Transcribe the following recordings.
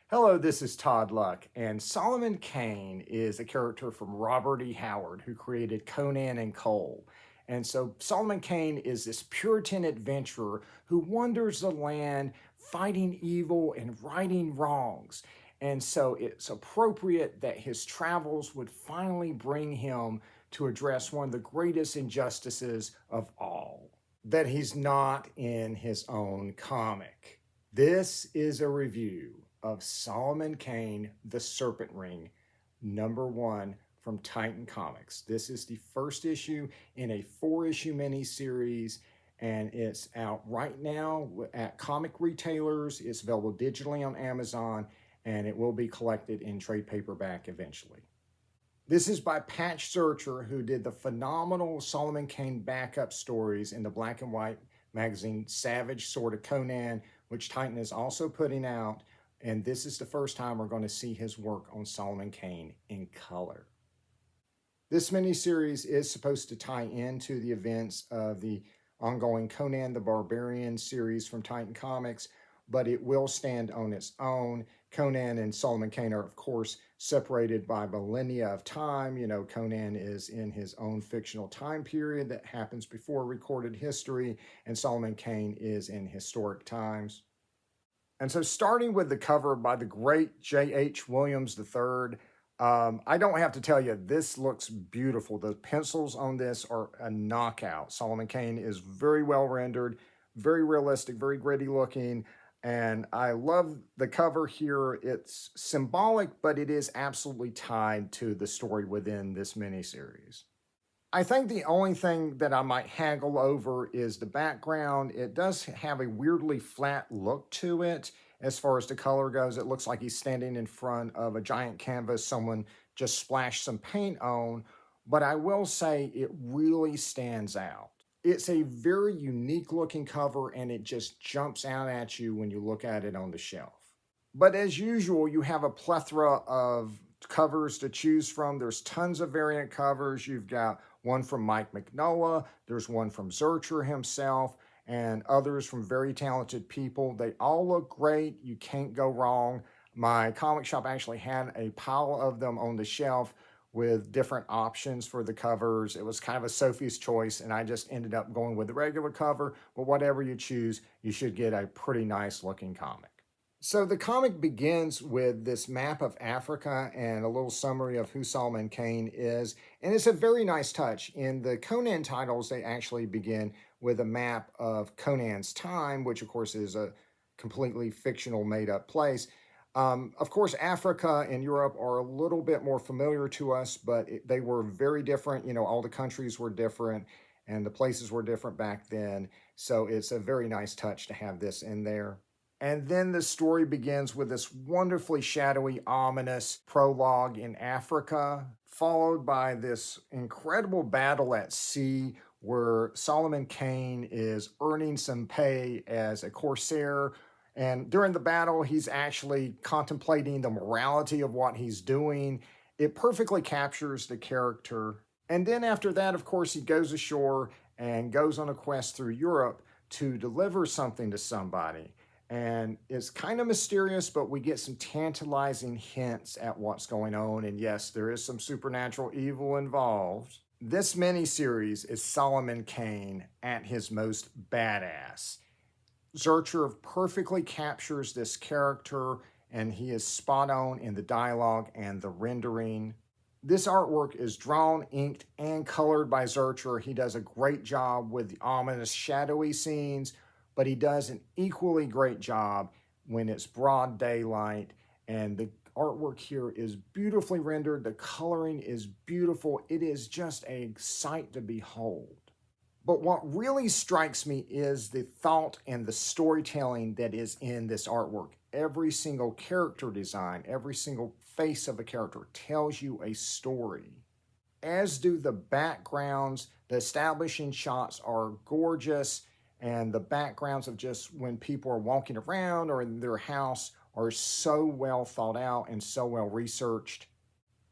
Hello, this is Todd Luck, and Solomon Kane is a character from Robert E. Howard, who created Conan and Cole. And so Solomon Kane is this Puritan adventurer who wanders the land fighting evil and righting wrongs. And so it's appropriate that his travels would finally bring him to address one of the greatest injustices of all, that he's not in his own comic. This is a review of Solomon Kane, The Serpent Ring, #1 from Titan Comics. This is the first issue in a 4-issue miniseries, and it's out right now at comic retailers. It's available digitally on Amazon, and it will be collected in trade paperback eventually. This is by Patch Searcher, who did the phenomenal Solomon Kane backup stories in the black and white magazine Savage Sword of Conan, which Titan is also putting out. And this is the first time we're going to see his work on Solomon Kane in color. This miniseries is supposed to tie into the events of the ongoing Conan the Barbarian series from Titan Comics, but it will stand on its own. Conan and Solomon Kane are, of course, separated by millennia of time. You know, Conan is in his own fictional time period that happens before recorded history, and Solomon Kane is in historic times. And so starting with the cover by the great J.H. Williams III, I don't have to tell you, this looks beautiful. The pencils on this are a knockout. Solomon Kane is very well rendered, very realistic, very gritty looking, and I love the cover here. It's symbolic, but it is absolutely tied to the story within this miniseries. I think the only thing that I might haggle over is the background. It does have a weirdly flat look to it as far as the color goes. It looks like he's standing in front of a giant canvas someone just splashed some paint on, but I will say it really stands out. It's a very unique looking cover, and it just jumps out at you when you look at it on the shelf. But as usual, you have a plethora of covers to choose from. There's tons of variant covers. You've got one from Mike Mignola, there's one from Zurcher himself, and others from very talented people. They all look great. You can't go wrong. My comic shop actually had a pile of them on the shelf with different options for the covers. It was kind of a Sophie's choice, and I just ended up going with the regular cover, but whatever you choose, you should get a pretty nice looking comic. So the comic begins with this map of Africa and a little summary of who Solomon Kane is. And it's a very nice touch. In the Conan titles, they actually begin with a map of Conan's time, which of course is a completely fictional made-up place. Of course, Africa and Europe are a little bit more familiar to us, but they were very different. You know, all the countries were different and the places were different back then. So it's a very nice touch to have this in there. And then the story begins with this wonderfully shadowy, ominous prologue in Africa, followed by this incredible battle at sea where Solomon Kane is earning some pay as a corsair. And during the battle, he's actually contemplating the morality of what he's doing. It perfectly captures the character. And then after that, of course, he goes ashore and goes on a quest through Europe to deliver something to somebody. And it's kind of mysterious, but we get some tantalizing hints at what's going on. And yes, there is some supernatural evil involved. This miniseries is Solomon Kane at his most badass. Zurcher perfectly captures this character, and he is spot on in the dialogue and the rendering. This artwork is drawn, inked, and colored by Zurcher. He does a great job with the ominous, shadowy scenes, but he does an equally great job when it's broad daylight, and the artwork here is beautifully rendered. The coloring is beautiful. It is just a sight to behold. But what really strikes me is the thought and the storytelling that is in this artwork. Every single character design, every single face of a character tells you a story. As do the backgrounds. The establishing shots are gorgeous, and the backgrounds of just when people are walking around or in their house are so well thought out and so well researched.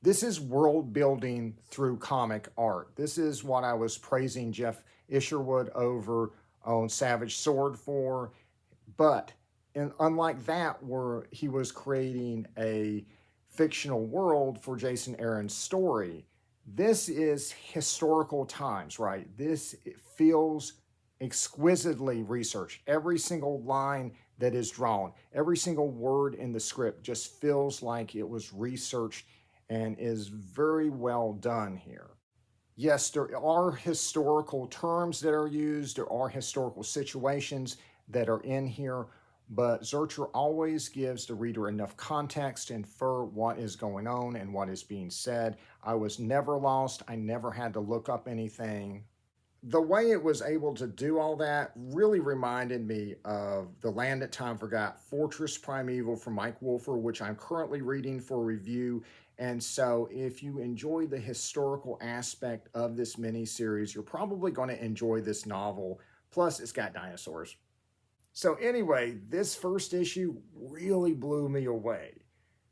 This is world building through comic art. This is what I was praising Jeff Isherwood over on Savage Sword for, but And unlike that, where he was creating a fictional world for Jason Aaron's story, this is historical times, right? This feels exquisitely researched. Every single line that is drawn, every single word in the script just feels like it was researched and is very well done here. Yes, there are historical terms that are used, there are historical situations that are in here, but Zurcher always gives the reader enough context to infer what is going on and what is being said. I was never lost, I never had to look up anything. The way it was able to do all that really reminded me of The Land That Time Forgot, Fortress Primeval from Mike Wolfer, which I'm currently reading for review. And so if you enjoy the historical aspect of this miniseries, you're probably going to enjoy this novel. Plus, it's got dinosaurs. So anyway, this first issue really blew me away.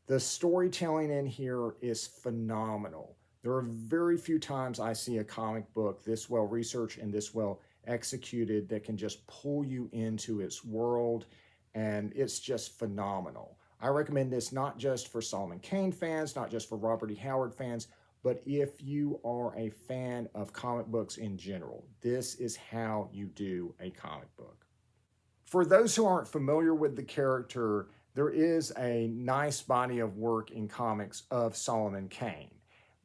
The storytelling in here is phenomenal. There are very few times I see a comic book this well researched and this well executed that can just pull you into its world, and it's just phenomenal. I recommend this not just for Solomon Kane fans, not just for Robert E. Howard fans, but if you are a fan of comic books in general, this is how you do a comic book. For those who aren't familiar with the character, there is a nice body of work in comics of Solomon Kane,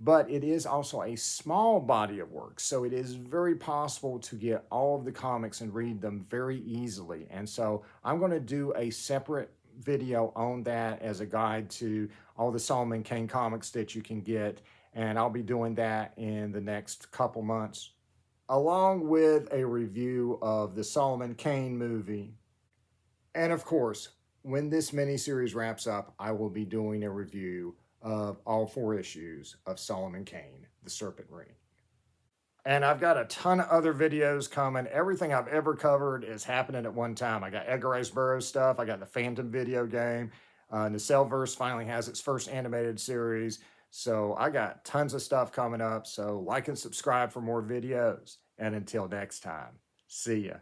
but it is also a small body of work. So it is very possible to get all of the comics and read them very easily. And so I'm going to do a separate video on that as a guide to all the Solomon Kane comics that you can get. And I'll be doing that in the next couple months, along with a review of the Solomon Kane movie. And of course, when this miniseries wraps up, I will be doing a review of all 4 issues of Solomon Kane, The Serpent Ring. And I've got a ton of other videos coming. Everything I've ever covered is happening at one time. I got Edgar Rice Burroughs stuff. I got the Phantom video game. The Cellverse finally has its first animated series. So I got tons of stuff coming up. So like and subscribe for more videos. And until next time, see ya.